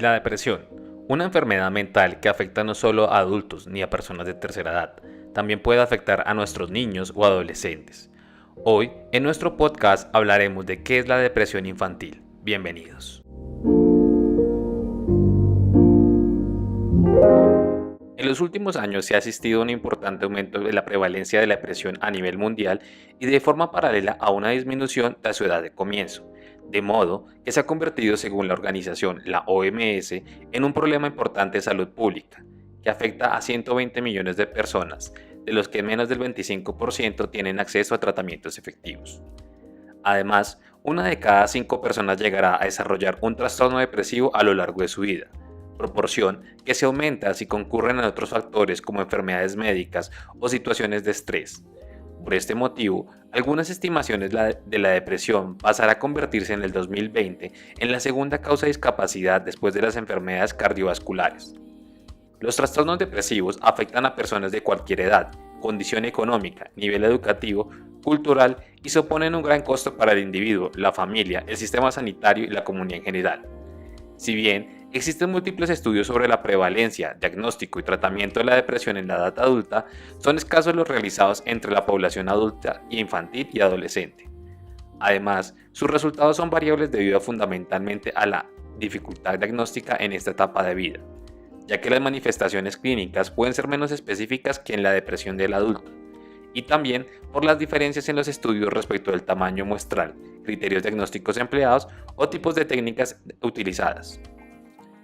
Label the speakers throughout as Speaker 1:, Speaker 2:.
Speaker 1: La depresión, una enfermedad mental que afecta no solo a adultos ni a personas de tercera edad, también puede afectar a nuestros niños o adolescentes. Hoy, en nuestro podcast hablaremos de qué es la depresión infantil. Bienvenidos. En los últimos años se ha asistido a un importante aumento de la prevalencia de la depresión a nivel mundial y de forma paralela a una disminución de su edad de comienzo, de modo que se ha convertido, según la organización, la OMS, en un problema importante de salud pública, que afecta a 120 millones de personas, de los que menos del 25% tienen acceso a tratamientos efectivos. Además, una de cada 5 personas llegará a desarrollar un trastorno depresivo a lo largo de su vida, proporción que se aumenta si concurren a otros factores como enfermedades médicas o situaciones de estrés. Por este motivo, algunas estimaciones de la depresión pasará a convertirse en el 2020 en la segunda causa de discapacidad después de las enfermedades cardiovasculares. Los trastornos depresivos afectan a personas de cualquier edad, condición económica, nivel educativo, cultural y suponen un gran costo para el individuo, la familia, el sistema sanitario y la comunidad en general. Si bien existen múltiples estudios sobre la prevalencia, diagnóstico y tratamiento de la depresión en la edad adulta, son escasos los realizados entre la población adulta, infantil y adolescente. Además, sus resultados son variables debido fundamentalmente a la dificultad diagnóstica en esta etapa de vida, ya que las manifestaciones clínicas pueden ser menos específicas que en la depresión del adulto, y también por las diferencias en los estudios respecto del tamaño muestral, criterios diagnósticos empleados o tipos de técnicas utilizadas.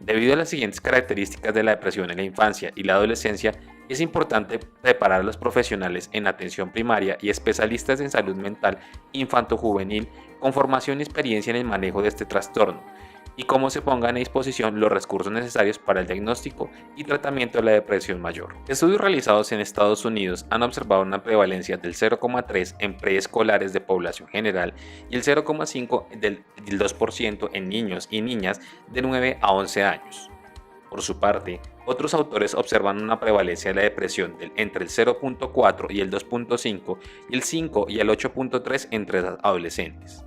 Speaker 1: Debido a las siguientes características de la depresión en la infancia y la adolescencia, es importante preparar a los profesionales en atención primaria y especialistas en salud mental infanto-juvenil con formación y experiencia en el manejo de este trastorno, y cómo se pongan a disposición los recursos necesarios para el diagnóstico y tratamiento de la depresión mayor. Estudios realizados en Estados Unidos han observado una prevalencia del 0,3 en preescolares de población general y el 0,5 del 2% en niños y niñas de 9 a 11 años. Por su parte, otros autores observan una prevalencia de la depresión entre el 0,4 y el 2,5 y el 5 y el 8,3 entre adolescentes.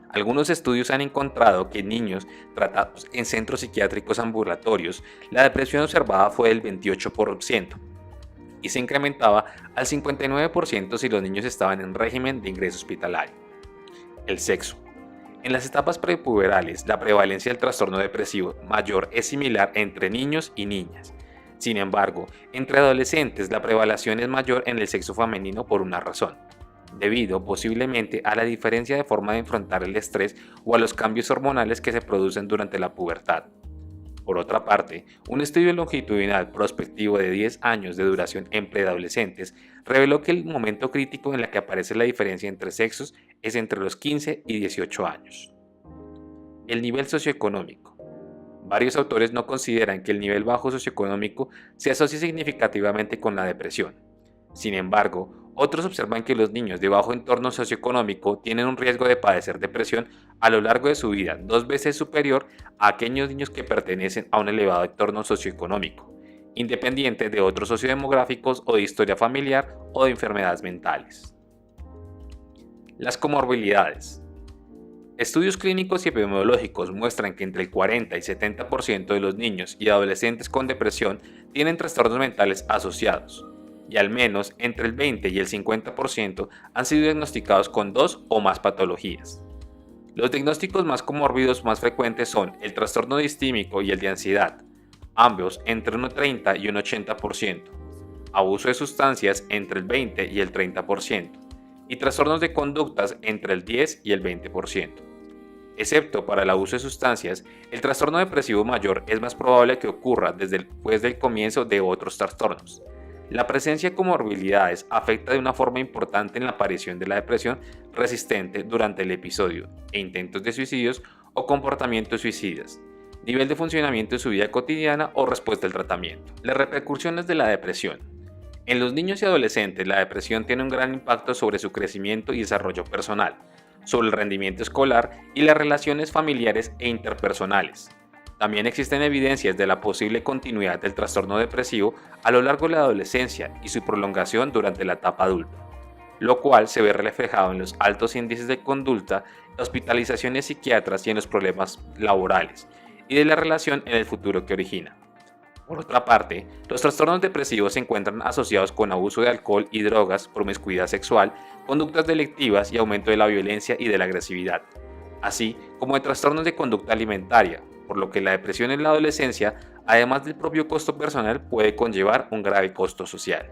Speaker 1: Algunos estudios han encontrado que en niños tratados en centros psiquiátricos ambulatorios, la depresión observada fue del 28% y se incrementaba al 59% si los niños estaban en régimen de ingreso hospitalario. El sexo. En las etapas prepuberales, la prevalencia del trastorno depresivo mayor es similar entre niños y niñas. Sin embargo, entre adolescentes la prevalencia es mayor en el sexo femenino por una razón, debido posiblemente a la diferencia de forma de enfrentar el estrés o a los cambios hormonales que se producen durante la pubertad. Por otra parte, un estudio longitudinal prospectivo de 10 años de duración en preadolescentes reveló que el momento crítico en el que aparece la diferencia entre sexos es entre los 15 y 18 años. El nivel socioeconómico. Varios autores no consideran que el nivel bajo socioeconómico se asocie significativamente con la depresión. Sin embargo, otros observan que los niños de bajo entorno socioeconómico tienen un riesgo de padecer depresión a lo largo de su vida 2 veces superior a aquellos niños que pertenecen a un elevado entorno socioeconómico, independiente de otros sociodemográficos o de historia familiar o de enfermedades mentales. Las comorbilidades. Estudios clínicos y epidemiológicos muestran que entre el 40 y 70% de los niños y adolescentes con depresión tienen trastornos mentales asociados, y al menos entre el 20 y el 50% han sido diagnosticados con 2 o más patologías. Los diagnósticos más comórbidos más frecuentes son el trastorno distímico y el de ansiedad, ambos entre un 30 y un 80%, abuso de sustancias entre el 20 y el 30%, y trastornos de conductas entre el 10 y el 20%. Excepto para el abuso de sustancias, el trastorno depresivo mayor es más probable que ocurra después del comienzo de otros trastornos. La presencia de comorbilidades afecta de una forma importante en la aparición de la depresión resistente durante el episodio e intentos de suicidios o comportamientos suicidas, nivel de funcionamiento de su vida cotidiana o respuesta al tratamiento. Las repercusiones de la depresión. En los niños y adolescentes, la depresión tiene un gran impacto sobre su crecimiento y desarrollo personal, sobre el rendimiento escolar y las relaciones familiares e interpersonales. También existen evidencias de la posible continuidad del trastorno depresivo a lo largo de la adolescencia y su prolongación durante la etapa adulta, lo cual se ve reflejado en los altos índices de conducta, hospitalizaciones psiquiátricas y en los problemas laborales, y de la relación en el futuro que origina. Por otra parte, los trastornos depresivos se encuentran asociados con abuso de alcohol y drogas, promiscuidad sexual, conductas delictivas y aumento de la violencia y de la agresividad, así como de trastornos de conducta alimentaria, por lo que la depresión en la adolescencia, además del propio costo personal, puede conllevar un grave costo social.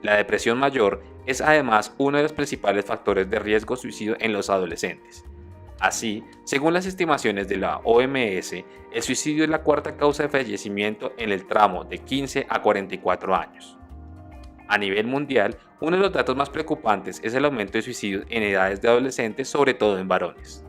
Speaker 1: La depresión mayor es además uno de los principales factores de riesgo suicidio en los adolescentes. Así, según las estimaciones de la OMS, el suicidio es la cuarta causa de fallecimiento en el tramo de 15 a 44 años. A nivel mundial, uno de los datos más preocupantes es el aumento de suicidios en edades de adolescentes, sobre todo en varones.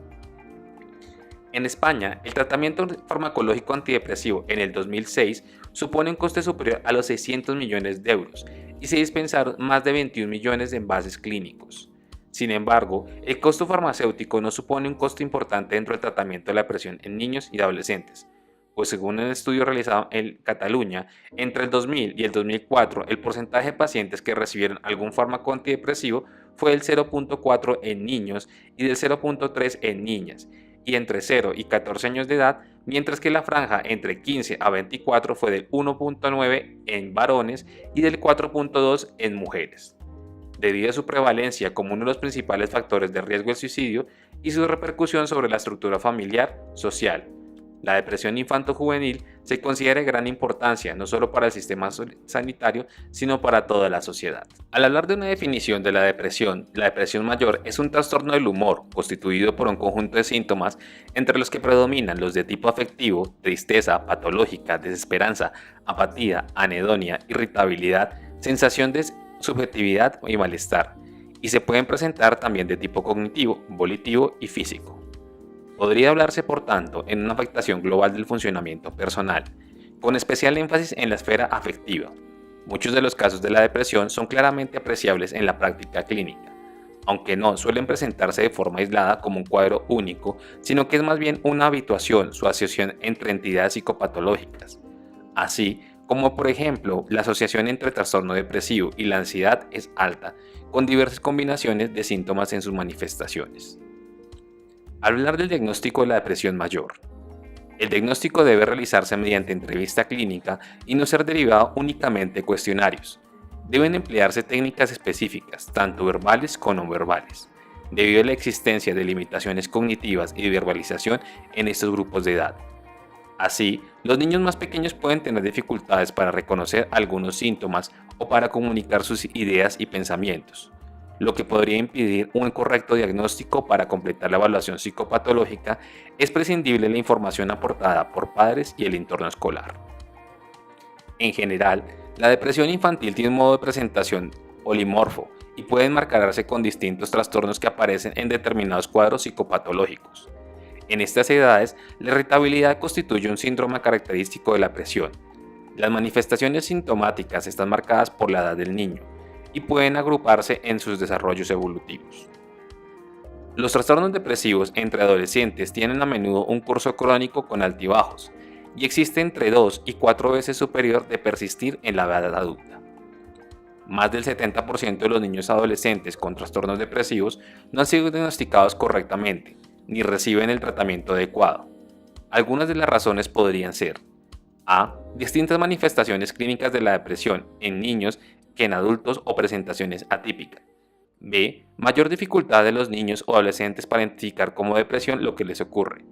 Speaker 1: En España, el tratamiento farmacológico antidepresivo en el 2006 supone un coste superior a los 600 millones de euros y se dispensaron más de 21 millones de envases clínicos. Sin embargo, el costo farmacéutico no supone un costo importante dentro del tratamiento de la depresión en niños y adolescentes, pues según un estudio realizado en Cataluña, entre el 2000 y el 2004 el porcentaje de pacientes que recibieron algún fármaco antidepresivo fue del 0.4 en niños y del 0.3 en niñas, y entre 0 y 14 años de edad, mientras que la franja entre 15 a 24 fue del 1.9 en varones y del 4.2 en mujeres. Debido a su prevalencia como uno de los principales factores de riesgo del suicidio y su repercusión sobre la estructura familiar, social, la depresión infanto-juvenil se considera de gran importancia no solo para el sistema sanitario, sino para toda la sociedad. Al hablar de una definición de la depresión mayor es un trastorno del humor constituido por un conjunto de síntomas entre los que predominan los de tipo afectivo, tristeza, patológica, desesperanza, apatía, anedonia, irritabilidad, sensación de subjetividad y malestar, y se pueden presentar también de tipo cognitivo, volitivo y físico. Podría hablarse, por tanto, en una afectación global del funcionamiento personal, con especial énfasis en la esfera afectiva. Muchos de los casos de la depresión son claramente apreciables en la práctica clínica, aunque no suelen presentarse de forma aislada como un cuadro único, sino que es más bien una habituación su asociación entre entidades psicopatológicas. Así como por ejemplo, la asociación entre el trastorno depresivo y la ansiedad es alta, con diversas combinaciones de síntomas en sus manifestaciones. Al hablar del diagnóstico de la depresión mayor, el diagnóstico debe realizarse mediante entrevista clínica y no ser derivado únicamente de cuestionarios. Deben emplearse técnicas específicas, tanto verbales como no verbales, debido a la existencia de limitaciones cognitivas y de verbalización en estos grupos de edad. Así, los niños más pequeños pueden tener dificultades para reconocer algunos síntomas o para comunicar sus ideas y pensamientos, lo que podría impedir un correcto diagnóstico. Para completar la evaluación psicopatológica es prescindible la información aportada por padres y el entorno escolar. En general, la depresión infantil tiene un modo de presentación polimorfo y puede enmarcarse con distintos trastornos que aparecen en determinados cuadros psicopatológicos. En estas edades, la irritabilidad constituye un síndrome característico de la depresión. Las manifestaciones sintomáticas están marcadas por la edad del niño y pueden agruparse en sus desarrollos evolutivos. Los trastornos depresivos entre adolescentes tienen a menudo un curso crónico con altibajos y existe entre 2 y 4 veces superior de persistir en la edad adulta. Más del 70% de los niños adolescentes con trastornos depresivos no han sido diagnosticados correctamente ni reciben el tratamiento adecuado. Algunas de las razones podrían ser: A. Distintas manifestaciones clínicas de la depresión en niños que en adultos o presentaciones atípicas. B. Mayor dificultad de los niños o adolescentes para identificar como depresión lo que les ocurre.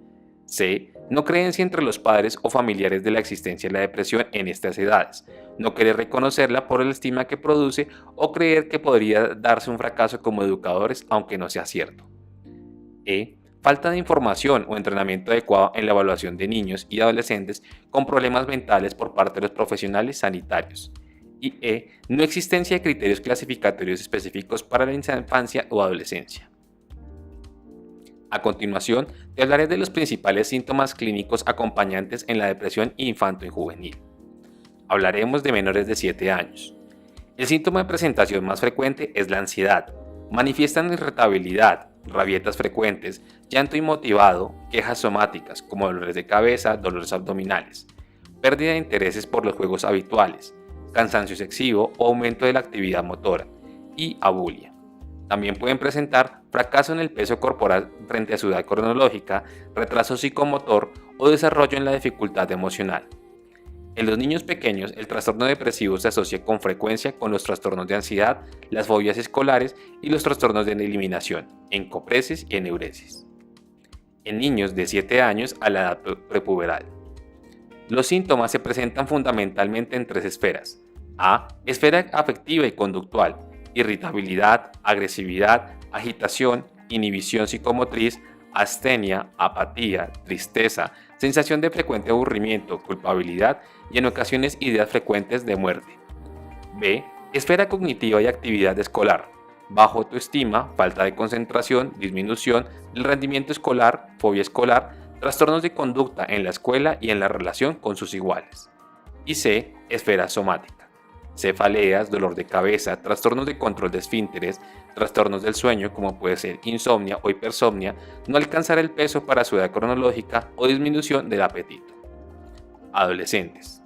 Speaker 1: C. No creencia entre los padres o familiares de la existencia de la depresión en estas edades. No querer reconocerla por el estigma que produce o creer que podría darse un fracaso como educadores aunque no sea cierto. E. Falta de información o entrenamiento adecuado en la evaluación de niños y adolescentes con problemas mentales por parte de los profesionales sanitarios. Y E. No existencia de criterios clasificatorios específicos para la infancia o adolescencia. A continuación, te hablaré de los principales síntomas clínicos acompañantes en la depresión infanto y juvenil. Hablaremos de menores de 7 años. El síntoma de presentación más frecuente es la ansiedad. Manifiestan irritabilidad, rabietas frecuentes, llanto inmotivado, quejas somáticas como dolores de cabeza, dolores abdominales, pérdida de intereses por los juegos habituales, cansancio excesivo o aumento de la actividad motora y abulia. También pueden presentar fracaso en el peso corporal frente a su edad cronológica, retraso psicomotor o desarrollo en la dificultad emocional. En los niños pequeños, el trastorno depresivo se asocia con frecuencia con los trastornos de ansiedad, las fobias escolares y los trastornos de eliminación, encopresis y eneuresis. En niños de 7 años a la edad prepuberal. Los síntomas se presentan fundamentalmente en 3 esferas. A. Esfera afectiva y conductual, irritabilidad, agresividad, agitación, inhibición psicomotriz, astenia, apatía, tristeza, sensación de frecuente aburrimiento, culpabilidad y en ocasiones ideas frecuentes de muerte. B. Esfera cognitiva y actividad escolar, bajo autoestima, falta de concentración, disminución del rendimiento escolar, fobia escolar, trastornos de conducta en la escuela y en la relación con sus iguales. Y C. Esfera somática, cefaleas, dolor de cabeza, trastornos de control de esfínteres, trastornos del sueño como puede ser insomnia o hipersomnia, no alcanzar el peso para su edad cronológica o disminución del apetito. Adolescentes.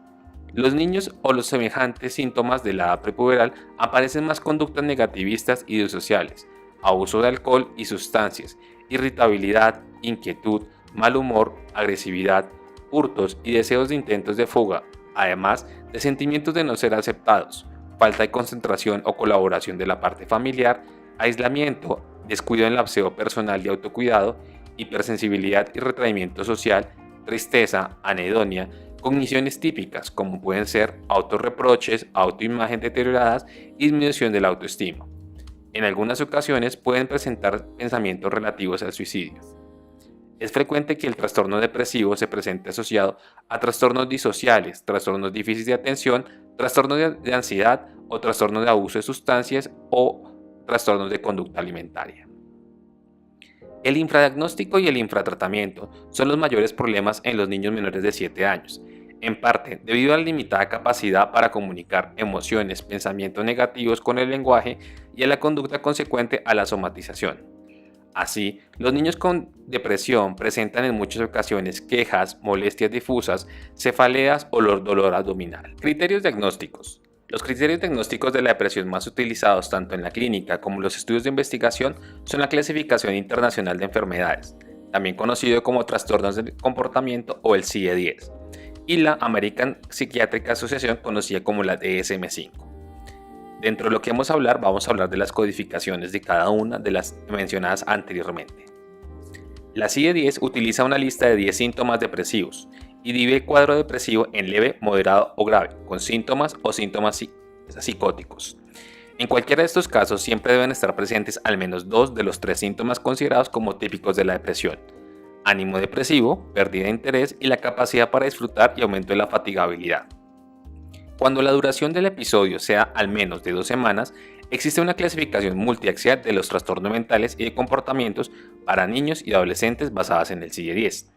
Speaker 1: Los niños o los semejantes síntomas de la edad prepuberal aparecen más conductas negativistas y disociales, abuso de alcohol y sustancias, irritabilidad, inquietud, mal humor, agresividad, hurtos y deseos de intentos de fuga, además de sentimientos de no ser aceptados, falta de concentración o colaboración de la parte familiar, aislamiento, descuido en el aseo personal y autocuidado, hipersensibilidad y retraimiento social, tristeza, anedonia, cogniciones típicas como pueden ser autorreproches, autoimagen deterioradas y disminución de la autoestima. En algunas ocasiones pueden presentar pensamientos relativos al suicidio. Es frecuente que el trastorno depresivo se presente asociado a trastornos disociales, trastornos difíciles de atención, trastornos de ansiedad o trastornos de abuso de sustancias o trastornos de conducta alimentaria. El infradiagnóstico y el infratratamiento son los mayores problemas en los niños menores de 7 años, en parte debido a la limitada capacidad para comunicar emociones, pensamientos negativos con el lenguaje y a la conducta consecuente a la somatización. Así, los niños con depresión presentan en muchas ocasiones quejas, molestias difusas, cefaleas o dolor abdominal. Criterios diagnósticos. Los criterios diagnósticos de la depresión más utilizados tanto en la clínica como en los estudios de investigación son la Clasificación Internacional de Enfermedades, también conocido como Trastornos del Comportamiento o el CIE-10, y la American Psychiatric Association, conocida como la DSM-5. Dentro de lo que vamos a hablar de las codificaciones de cada una de las mencionadas anteriormente. La CIE-10 utiliza una lista de 10 síntomas depresivos y divide el cuadro depresivo en leve, moderado o grave, con síntomas o síntomas psicóticos. En cualquiera de estos casos siempre deben estar presentes al menos 2 de los 3 síntomas considerados como típicos de la depresión: ánimo depresivo, pérdida de interés y la capacidad para disfrutar y aumento de la fatigabilidad. Cuando la duración del episodio sea al menos de 2 semanas, existe una clasificación multiaxial de los trastornos mentales y de comportamientos para niños y adolescentes basadas en el CIE-10.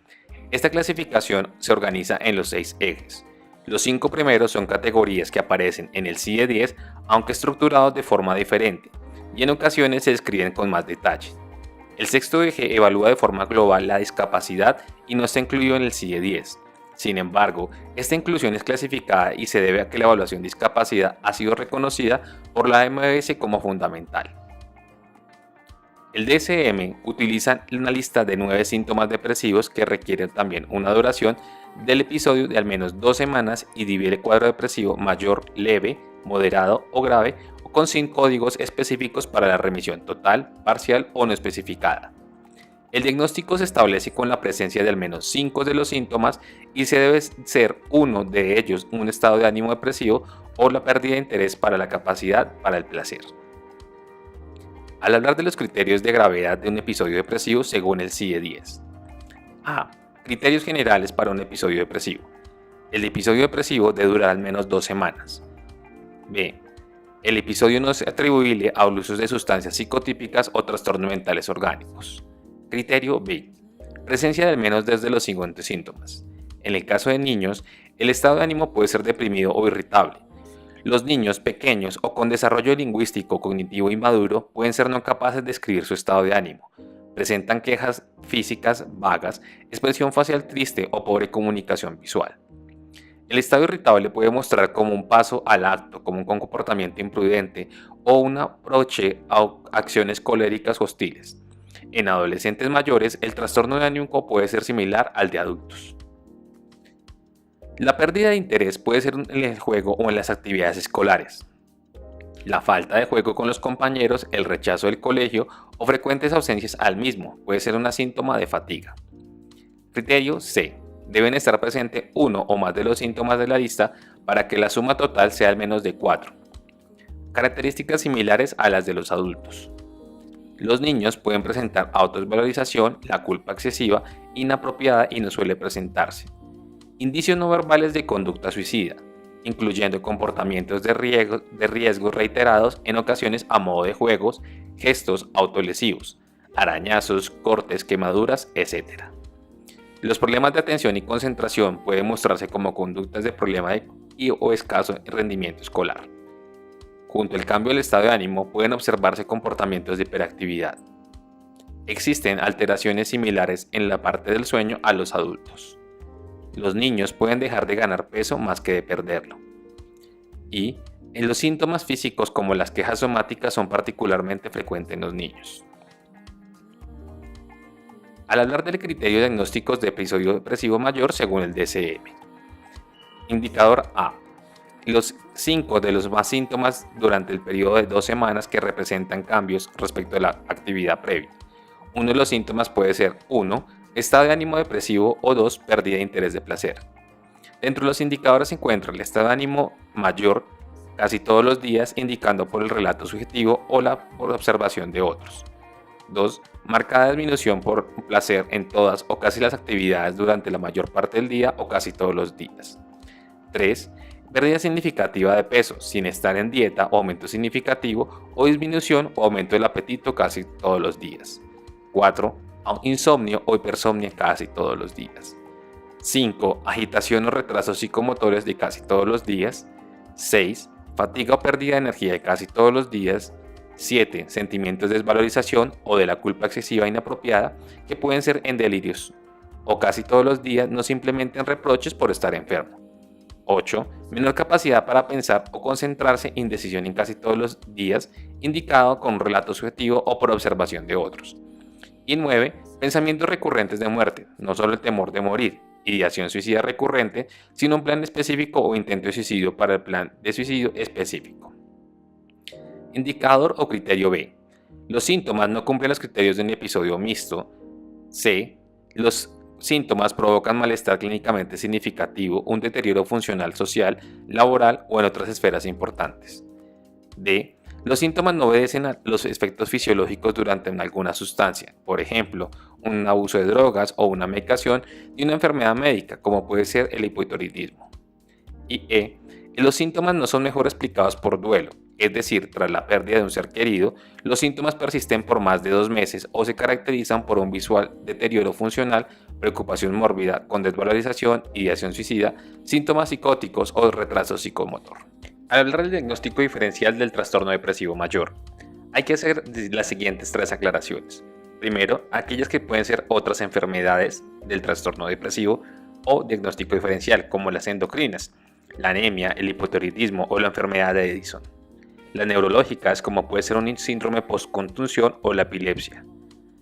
Speaker 1: Esta clasificación se organiza en los 6 ejes. Los 5 primeros son categorías que aparecen en el CIE-10, aunque estructurados de forma diferente, y en ocasiones se describen con más detalle. El sexto eje evalúa de forma global la discapacidad y no está incluido en el CIE-10. Sin embargo, esta inclusión es clasificada y se debe a que la evaluación de discapacidad ha sido reconocida por la OMS como fundamental. El DSM utiliza una lista de 9 síntomas depresivos que requieren también una duración del episodio de al menos 2 semanas y divide el cuadro depresivo mayor, leve, moderado o grave, con 5 códigos específicos para la remisión total, parcial o no especificada. El diagnóstico se establece con la presencia de al menos 5 de los síntomas y se debe ser uno de ellos un estado de ánimo depresivo o la pérdida de interés para la capacidad para el placer. Al hablar de los criterios de gravedad de un episodio depresivo según el CIE-10. A. Criterios generales para un episodio depresivo. El episodio depresivo debe durar al menos 2 semanas. B. El episodio no es atribuible a usos de sustancias psicotípicas o trastornos mentales orgánicos. Criterio B. Presencia de al menos desde los siguientes síntomas. En el caso de niños, el estado de ánimo puede ser deprimido o irritable. Los niños pequeños o con desarrollo lingüístico cognitivo inmaduro pueden ser no capaces de describir su estado de ánimo. Presentan quejas físicas vagas, expresión facial triste o pobre comunicación visual. El estado irritable puede mostrar como un paso al acto, como un comportamiento imprudente o un approche a acciones coléricas hostiles. En adolescentes mayores, el trastorno de ánimo puede ser similar al de adultos. La pérdida de interés puede ser en el juego o en las actividades escolares. La falta de juego con los compañeros, el rechazo del colegio o frecuentes ausencias al mismo puede ser un síntoma de fatiga. Criterio C. Deben estar presentes uno o más de los síntomas de la lista para que la suma total sea al menos de 4. Características similares a las de los adultos. Los niños pueden presentar autovaloración, la culpa excesiva, inapropiada y no suele presentarse. Indicios no verbales de conducta suicida, incluyendo comportamientos de riesgo reiterados en ocasiones a modo de juegos, gestos autolesivos, arañazos, cortes, quemaduras, etc. Los problemas de atención y concentración pueden mostrarse como conductas de problema o escaso rendimiento escolar. Junto al cambio del estado de ánimo pueden observarse comportamientos de hiperactividad. Existen alteraciones similares en la parte del sueño a los adultos. Los niños pueden dejar de ganar peso más que de perderlo. Y en los síntomas físicos como las quejas somáticas son particularmente frecuentes en los niños. Al hablar del criterio de diagnósticos de episodio depresivo mayor según el DSM. Indicador A. Los 5 de los más síntomas durante el periodo de 2 semanas que representan cambios respecto a la actividad previa. Uno de los síntomas puede ser 1. Estado de ánimo depresivo o 2. Pérdida de interés de placer. Dentro de los indicadores se encuentra el estado de ánimo mayor casi todos los días, indicando por el relato subjetivo o por observación de otros. 2. Marcada disminución por placer en todas o casi las actividades durante la mayor parte del día o casi todos los días. 3. Pérdida significativa de peso, sin estar en dieta o aumento significativo o disminución o aumento del apetito casi todos los días. 4. Insomnio o hipersomnia casi todos los días. 5. Agitación o retrasos psicomotores de casi todos los días. 6. Fatiga o pérdida de energía de casi todos los días. 7. Sentimientos de desvalorización o de la culpa excesiva e inapropiada que pueden ser en delirios o casi todos los días, no simplemente en reproches por estar enfermo. 8. Menor capacidad para pensar o concentrarse, indecisión en casi todos los días, indicado con un relato subjetivo o por observación de otros. Y 9. Pensamientos recurrentes de muerte, no solo el temor de morir, ideación suicida recurrente, sino un plan específico o intento de suicidio para el plan de suicidio específico. Indicador o criterio B. Los síntomas no cumplen los criterios de un episodio mixto. C. Los síntomas provocan malestar clínicamente significativo, un deterioro funcional social, laboral o en otras esferas importantes. D. Los síntomas no obedecen a los efectos fisiológicos durante alguna sustancia, por ejemplo, un abuso de drogas o una medicación de una enfermedad médica, como puede ser el hipotiroidismo. Y E. Los síntomas no son mejor explicados por duelo, es decir, tras la pérdida de un ser querido, los síntomas persisten por más de 2 meses o se caracterizan por un visual deterioro funcional, preocupación mórbida con desvalorización, ideación suicida, síntomas psicóticos o retraso psicomotor. Al hablar del diagnóstico diferencial del trastorno depresivo mayor, hay que hacer las siguientes 3 aclaraciones. Primero, aquellas que pueden ser otras enfermedades del trastorno depresivo o diagnóstico diferencial, como las endocrinas, la anemia, el hipotiroidismo o la enfermedad de Edison. Las neurológicas, como puede ser un síndrome postcontusión o la epilepsia.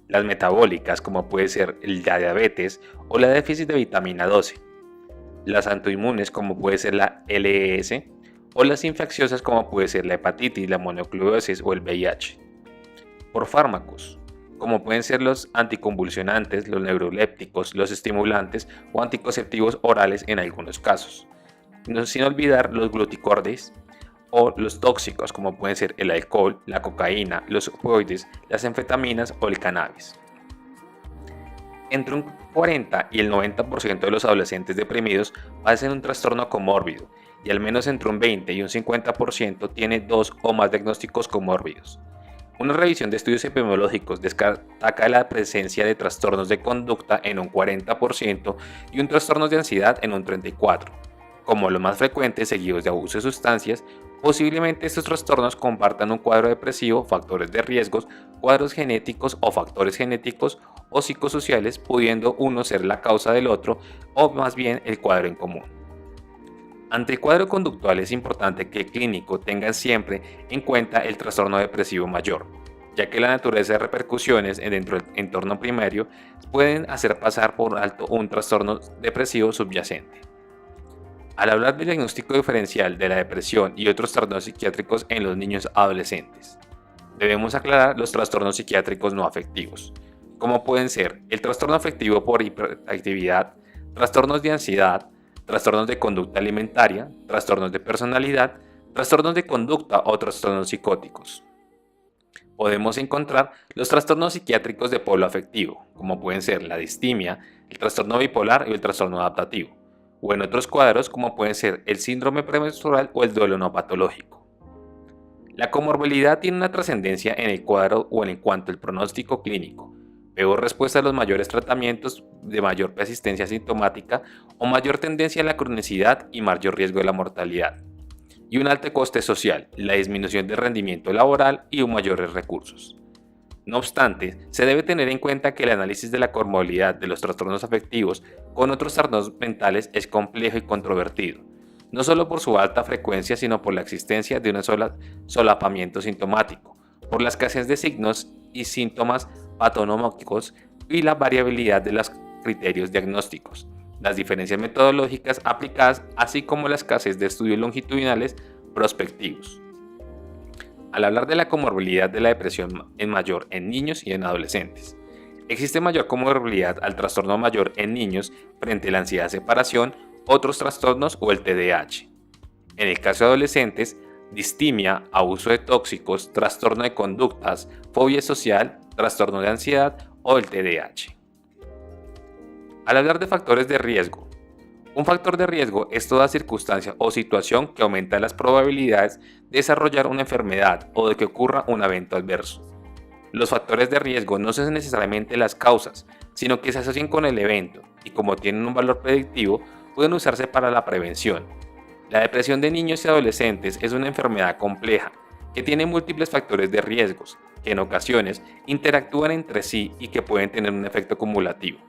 Speaker 1: Las metabólicas, como puede ser la diabetes o la déficit de vitamina 12. Las autoinmunes, como puede ser la LES, o las infecciosas, como puede ser la hepatitis, la mononucleosis o el VIH. Por fármacos, como pueden ser los anticonvulsionantes, los neurolépticos, los estimulantes o anticonceptivos orales en algunos casos. Sin olvidar los gluticordes o los tóxicos, como pueden ser el alcohol, la cocaína, los opioides, las anfetaminas o el cannabis. Entre un 40 y el 90% de los adolescentes deprimidos padecen un trastorno comórbido y al menos entre un 20 y un 50% tiene 2 o más diagnósticos comórbidos. Una revisión de estudios epidemiológicos destaca la presencia de trastornos de conducta en un 40% y un trastorno de ansiedad en un 34%, como los más frecuentes seguidos de abuso de sustancias. Posiblemente estos trastornos compartan un cuadro depresivo, factores de riesgos, cuadros genéticos o factores genéticos o psicosociales, pudiendo uno ser la causa del otro o más bien el cuadro en común. Ante el cuadro conductual es importante que el clínico tenga siempre en cuenta el trastorno depresivo mayor, ya que la naturaleza de repercusiones dentro del entorno primario pueden hacer pasar por alto un trastorno depresivo subyacente. Al hablar del diagnóstico diferencial de la depresión y otros trastornos psiquiátricos en los niños adolescentes, debemos aclarar los trastornos psiquiátricos no afectivos, como pueden ser el trastorno afectivo por hiperactividad, trastornos de ansiedad, trastornos de conducta alimentaria, trastornos de personalidad, trastornos de conducta o trastornos psicóticos. Podemos encontrar los trastornos psiquiátricos de polo afectivo, como pueden ser la distimia, el trastorno bipolar y el trastorno adaptativo, o en otros cuadros como pueden ser el síndrome premenstrual o el duelo no patológico. La comorbilidad tiene una trascendencia en el cuadro o en cuanto al pronóstico clínico, peor respuesta a los mayores tratamientos de mayor persistencia sintomática o mayor tendencia a la cronicidad y mayor riesgo de la mortalidad, y un alto coste social, la disminución del rendimiento laboral y mayores recursos. No obstante, se debe tener en cuenta que el análisis de la comorbilidad de los trastornos afectivos con otros trastornos mentales es complejo y controvertido, no solo por su alta frecuencia, sino por la existencia de un solapamiento sintomático, por la escasez de signos y síntomas patognomónicos y la variabilidad de los criterios diagnósticos, las diferencias metodológicas aplicadas, así como la escasez de estudios longitudinales prospectivos. Al hablar de la comorbilidad de la depresión en mayor en niños y en adolescentes, existe mayor comorbilidad al trastorno mayor en niños frente a la ansiedad de separación, otros trastornos o el TDAH. En el caso de adolescentes, distimia, abuso de tóxicos, trastorno de conductas, fobia social, trastorno de ansiedad o el TDAH. Al hablar de factores de riesgo, un factor de riesgo es toda circunstancia o situación que aumenta las probabilidades de desarrollar una enfermedad o de que ocurra un evento adverso. Los factores de riesgo no son necesariamente las causas, sino que se asocian con el evento y como tienen un valor predictivo, pueden usarse para la prevención. La depresión de niños y adolescentes es una enfermedad compleja que tiene múltiples factores de riesgos que en ocasiones interactúan entre sí y que pueden tener un efecto acumulativo.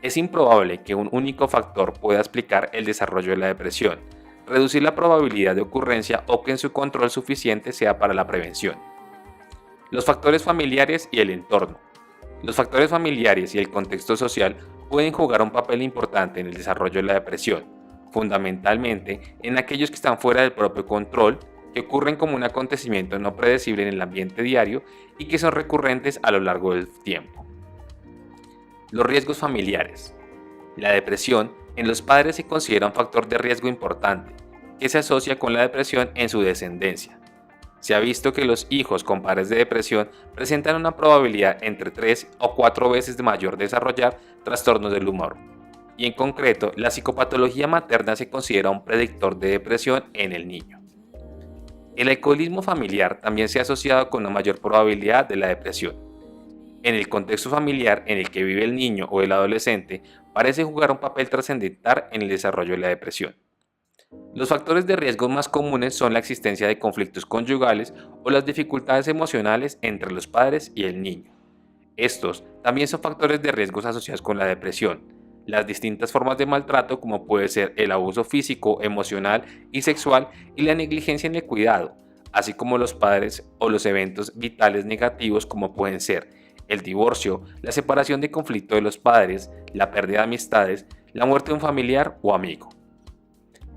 Speaker 1: Es improbable que un único factor pueda explicar el desarrollo de la depresión, reducir la probabilidad de ocurrencia o que en su control suficiente sea para la prevención. Los factores familiares y el entorno. Los factores familiares y el contexto social pueden jugar un papel importante en el desarrollo de la depresión, fundamentalmente en aquellos que están fuera del propio control, que ocurren como un acontecimiento no predecible en el ambiente diario y que son recurrentes a lo largo del tiempo. Los riesgos familiares. La depresión en los padres se considera un factor de riesgo importante, que se asocia con la depresión en su descendencia. Se ha visto que los hijos con padres de depresión presentan una probabilidad entre 3 o 4 veces de mayor desarrollar trastornos del humor. Y en concreto, la psicopatología materna se considera un predictor de depresión en el niño. El alcoholismo familiar también se ha asociado con una mayor probabilidad de la depresión. En el contexto familiar en el que vive el niño o el adolescente, parece jugar un papel trascendental en el desarrollo de la depresión. Los factores de riesgo más comunes son la existencia de conflictos conyugales o las dificultades emocionales entre los padres y el niño. Estos también son factores de riesgos asociados con la depresión. Las distintas formas de maltrato como puede ser el abuso físico, emocional y sexual y la negligencia en el cuidado, así como los padres o los eventos vitales negativos como pueden ser el divorcio, la separación de conflicto de los padres, la pérdida de amistades, la muerte de un familiar o amigo.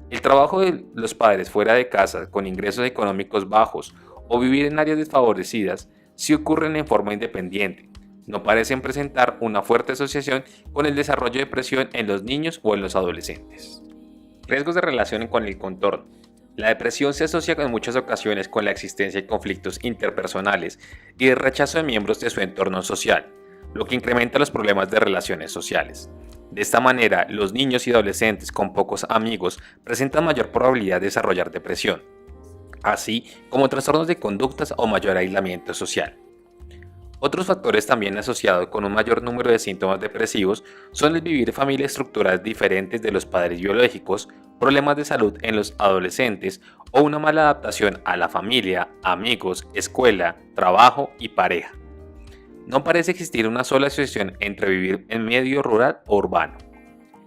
Speaker 1: El trabajo de los padres fuera de casa con ingresos económicos bajos o vivir en áreas desfavorecidas sí ocurren en forma independiente. No parecen presentar una fuerte asociación con el desarrollo de depresión en los niños o en los adolescentes. Riesgos de relación con el contorno. La depresión se asocia en muchas ocasiones con la existencia de conflictos interpersonales y de rechazo de miembros de su entorno social, lo que incrementa los problemas de relaciones sociales. De esta manera, los niños y adolescentes con pocos amigos presentan mayor probabilidad de desarrollar depresión, así como trastornos de conductas o mayor aislamiento social. Otros factores también asociados con un mayor número de síntomas depresivos son el vivir familias estructuradas diferentes de los padres biológicos, problemas de salud en los adolescentes o una mala adaptación a la familia, amigos, escuela, trabajo y pareja. No parece existir una sola asociación entre vivir en medio rural o urbano.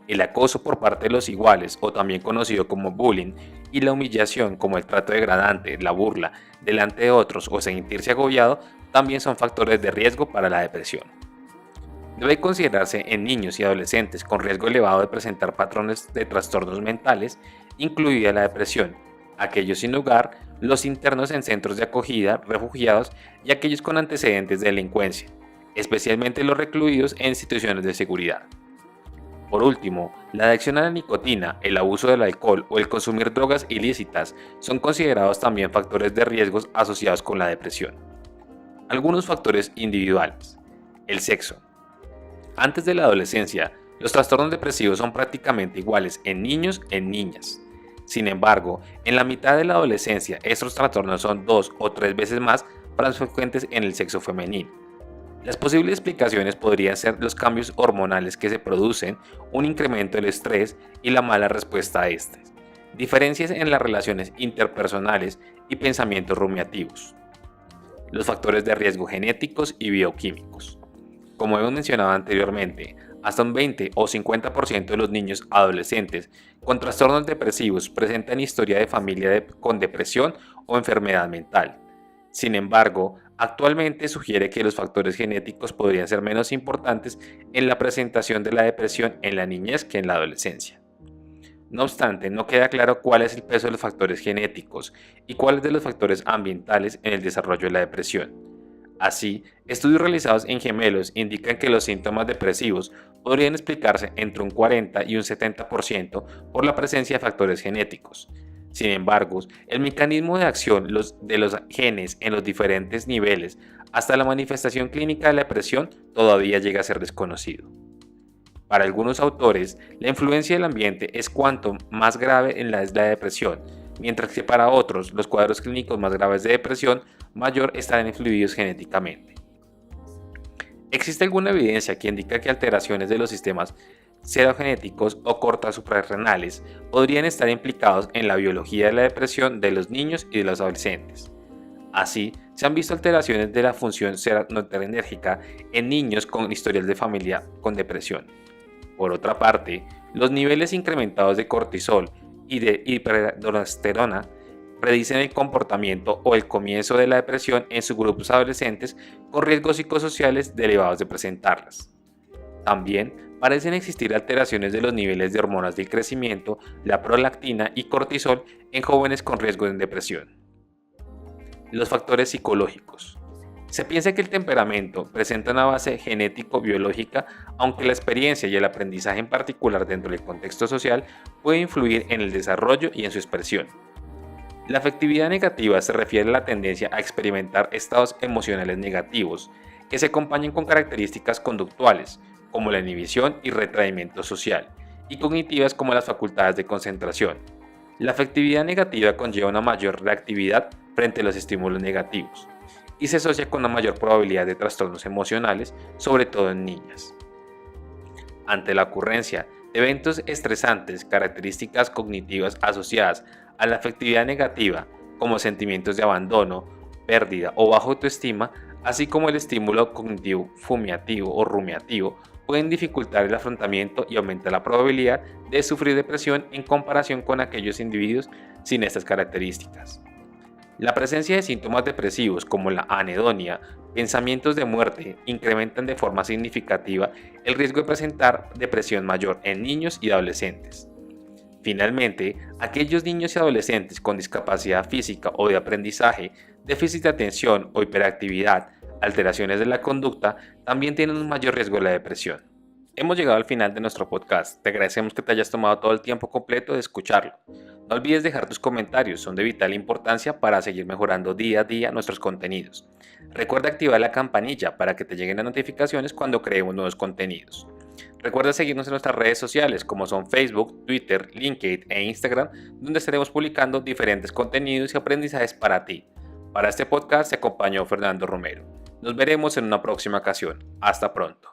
Speaker 1: El acoso por parte de los iguales, o también conocido como bullying, y la humillación como el trato degradante, la burla, delante de otros o sentirse agobiado, también son factores de riesgo para la depresión. Debe considerarse en niños y adolescentes con riesgo elevado de presentar patrones de trastornos mentales incluida la depresión, aquellos sin hogar, los internos en centros de acogida, refugiados y aquellos con antecedentes de delincuencia, especialmente los recluidos en instituciones de seguridad. Por último, la adicción a la nicotina, el abuso del alcohol o el consumir drogas ilícitas son considerados también factores de riesgos asociados con la depresión. Algunos factores individuales. El sexo. Antes de la adolescencia, los trastornos depresivos son prácticamente iguales en niños y en niñas. Sin embargo, en la mitad de la adolescencia, estos trastornos son 2 o 3 veces más frecuentes en el sexo femenino. Las posibles explicaciones podrían ser los cambios hormonales que se producen, un incremento del estrés y la mala respuesta a estos, diferencias en las relaciones interpersonales y pensamientos rumiativos. Los factores de riesgo genéticos y bioquímicos. Como hemos mencionado anteriormente, hasta un 20 o 50% de los niños adolescentes con trastornos depresivos presentan historia de familia con depresión o enfermedad mental. Sin embargo, actualmente sugiere que los factores genéticos podrían ser menos importantes en la presentación de la depresión en la niñez que en la adolescencia. No obstante, no queda claro cuál es el peso de los factores genéticos y cuáles de los factores ambientales en el desarrollo de la depresión. Así, estudios realizados en gemelos indican que los síntomas depresivos podrían explicarse entre un 40 y un 70% por la presencia de factores genéticos. Sin embargo, el mecanismo de acción de los genes en los diferentes niveles hasta la manifestación clínica de la depresión todavía llega a ser desconocido. Para algunos autores, la influencia del ambiente es cuanto más grave en la depresión, mientras que para otros, los cuadros clínicos más graves de depresión mayor están influidos genéticamente. ¿Existe alguna evidencia que indica que alteraciones de los sistemas serogenéticos o cortas suprarrenales podrían estar implicados en la biología de la depresión de los niños y de los adolescentes? Así, se han visto alteraciones de la función serotoninérgica en niños con historial de familia con depresión. Por otra parte, los niveles incrementados de cortisol y de hiperaldosterona predicen el comportamiento o el comienzo de la depresión en subgrupos adolescentes con riesgos psicosociales derivados de presentarlas. También parecen existir alteraciones de los niveles de hormonas del crecimiento, la prolactina y cortisol en jóvenes con riesgo de depresión. Los factores psicológicos. Se piensa que el temperamento presenta una base genético-biológica, aunque la experiencia y el aprendizaje en particular dentro del contexto social puede influir en el desarrollo y en su expresión. La afectividad negativa se refiere a la tendencia a experimentar estados emocionales negativos que se acompañan con características conductuales, como la inhibición y retraimiento social, y cognitivas como las facultades de concentración. La afectividad negativa conlleva una mayor reactividad frente a los estímulos negativos y se asocia con una mayor probabilidad de trastornos emocionales, sobre todo en niñas. Ante la ocurrencia de eventos estresantes, características cognitivas asociadas a la afectividad negativa, como sentimientos de abandono, pérdida o baja autoestima, así como el estímulo cognitivo fumiativo o rumiativo, pueden dificultar el afrontamiento y aumentar la probabilidad de sufrir depresión en comparación con aquellos individuos sin estas características. La presencia de síntomas depresivos como la anedonia, pensamientos de muerte, incrementan de forma significativa el riesgo de presentar depresión mayor en niños y adolescentes. Finalmente, aquellos niños y adolescentes con discapacidad física o de aprendizaje, déficit de atención o hiperactividad, alteraciones de la conducta, también tienen un mayor riesgo de la depresión. Hemos llegado al final de nuestro podcast. Te agradecemos que te hayas tomado todo el tiempo completo de escucharlo. No olvides dejar tus comentarios, son de vital importancia para seguir mejorando día a día nuestros contenidos. Recuerda activar la campanilla para que te lleguen las notificaciones cuando creemos nuevos contenidos. Recuerda seguirnos en nuestras redes sociales como son Facebook, Twitter, LinkedIn e Instagram, donde estaremos publicando diferentes contenidos y aprendizajes para ti. Para este podcast se acompañó Fernando Romero. Nos veremos en una próxima ocasión. Hasta pronto.